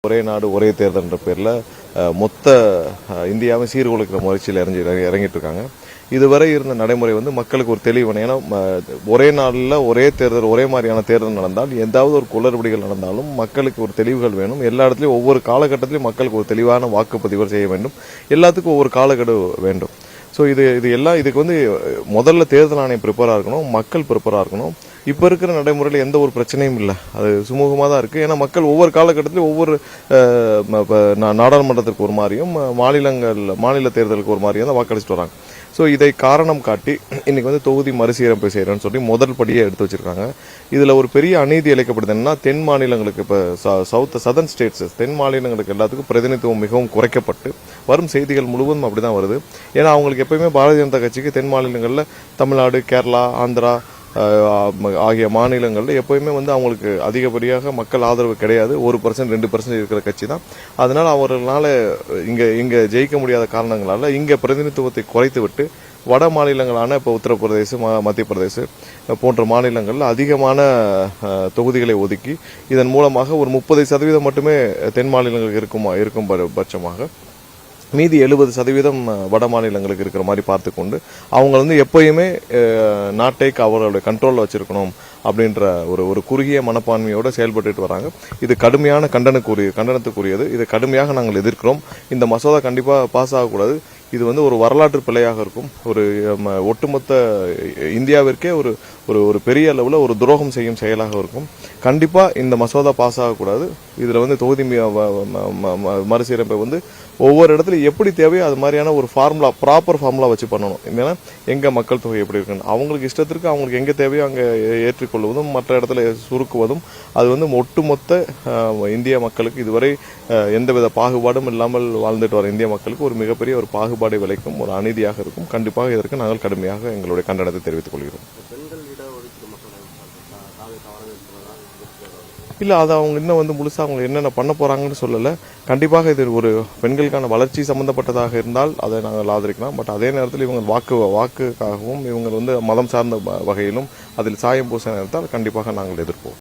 ஒரே நாடு ஒரே தேர்தல் என்ற பேரில் மொத்த இந்தியாவை சீர்குலைக்கிற முயற்சியில் இறங்கிட்டு இருக்காங்க. இதுவரை இருந்த நடைமுறை மக்களுக்கு ஒரு தெளிவான, ஏன்னா ஒரே நாளில் ஒரே தேர்தல் ஒரே மாதிரியான தேர்தல் நடந்தால் ஏதாவது ஒரு குளறுபடிகள் நடந்தாலும் மக்களுக்கு ஒரு தெளிவுகள் வேணும். எல்லா இடத்துலையும் ஒவ்வொரு காலகட்டத்திலையும் மக்களுக்கு ஒரு தெளிவான வாக்குப்பதிவுகள் செய்ய வேண்டும். எல்லாத்துக்கும் ஒவ்வொரு காலக்கெடு வேண்டும். ஸோ இது எல்லாம் இதுக்கு முதல்ல தேர்தல் ஆணையம் ப்ரிப்பேராக இருக்கணும், மக்கள் ப்ரிப்பேராக இருக்கணும். இப்போ இருக்கிற நடைமுறையில் எந்த ஒரு பிரச்சனையும் இல்லை, அது சுமூகமாக தான் இருக்குது. ஏன்னா மக்கள் ஒவ்வொரு காலகட்டத்திலும் ஒவ்வொரு நாடாளுமன்றத்திற்கு ஒரு மாதிரியும் மாநில தேர்தலுக்கு ஒரு மாதிரியும் தான் வாக்களிச்சுட்டு வராங்க. ஸோ இதை காரணம் காட்டி இன்னைக்கு தொகுதி மறுசீரமைப்பு செய்கிறேன்னு சொல்லி முதல் படியே எடுத்து வச்சிருக்காங்க. இதில் ஒரு பெரிய அநீதி இழைக்கப்படுது. என்னன்னா, தென் மாநிலங்களுக்கு இப்போ சதர்ன் ஸ்டேட்ஸ் தென் மாநிலங்களுக்கு எல்லாத்துக்கும் பிரதிநிதித்துவம் மிகவும் குறைக்கப்பட்டு வரும் செய்திகள் முழுவதும் அப்படி தான் வருது. ஏன்னா அவங்களுக்கு எப்பயுமே பாரதிய ஜனதா கட்சிக்கு தென் மாநிலங்களில் தமிழ்நாடு, கேரளா, ஆந்திரா ஆகிய மாநிலங்களில் எப்போயுமே அவங்களுக்கு அதிகப்படியாக மக்கள் ஆதரவு கிடையாது. 1% 2% இருக்கிற கட்சி தான். அதனால் அவர்களால் இங்கே ஜெயிக்க முடியாத காரணங்களால் இங்கே பிரதிநிதித்துவத்தை குறைத்து விட்டு வட மாநிலங்களான இப்போ உத்தரப்பிரதேச, மத்திய பிரதேச போன்ற மாநிலங்களில் அதிகமான தொகுதிகளை ஒதுக்கி இதன் மூலமாக ஒரு 30% மட்டுமே தென் மாநிலங்களுக்கு இருக்கும் பட்சமாக மீதி 70% வட மாநிலங்களுக்கு இருக்கிற மாதிரி பார்த்து கொண்டு அவங்க எப்பயுமே நாட்டை அவர்களுடைய கண்ட்ரோலில் வச்சிருக்கணும் அப்படின்ற ஒரு குறுகிய மனப்பான்மையோடு செயல்பட்டு வராங்க. இது கடுமையான கண்டனத்துக்குரியது. இது கடுமையாக நாங்கள் எதிர்க்கிறோம். இந்த மசோதா கண்டிப்பாக பாஸ் ஆகக்கூடாது. இது ஒரு வரலாற்று பிழையாக இருக்கும். ஒரு ஒட்டுமொத்த இந்தியாவிற்கே ஒரு பெரிய அளவில் ஒரு துரோகம் செய்யும் செயலாக இருக்கும். கண்டிப்பாக இந்த மசோதா பாஸ் ஆகக்கூடாது. இதில் தொகுதி மறுசீரமைப்பை ஒவ்வொரு இடத்துல எப்படி தேவையோ அது மாதிரியான ஒரு ப்ராப்பர் ஃபார்முலா வச்சு பண்ணணும். ஏன்னா எங்க மக்கள் தொகை எப்படி இருக்குன்னு அவங்களுக்கு இஷ்டத்திற்கு அவங்களுக்கு எங்க தேவையோ அங்கே ஏற்றுக்கொள்வதும் மற்ற இடத்துல சுருக்குவதும் அது ஒட்டுமொத்த இந்திய மக்களுக்கு இதுவரை எந்தவித பாகுபாடும் இல்லாமல் வாழ்ந்துட்டு வர இந்திய மக்களுக்கு ஒரு மிகப்பெரிய ஒரு பாகுபாடை விளைக்கும் ஒரு அநீதியாக இருக்கும். கண்டிப்பாக இதற்கு நாங்கள் கடுமையாக எங்களுடைய கண்டனத்தை தெரிவித்துக் கொள்கிறோம். இல்லை, அது அவங்க இன்னும் முழுசாக அவங்க என்னென்ன பண்ண போகிறாங்கன்னு சொல்லலை. கண்டிப்பாக இது ஒரு பெண்களுக்கான வளர்ச்சி சம்மந்தப்பட்டதாக இருந்தால் அதை நாங்கள் ஆதரிக்கலாம். பட் அதே நேரத்தில் இவங்க வாக்குக்காகவும் இவங்க மதம் சார்ந்த வகையிலும் அதில் சாயம் பூச நேரத்தால் கண்டிப்பாக நாங்கள் எதிர்ப்போம்.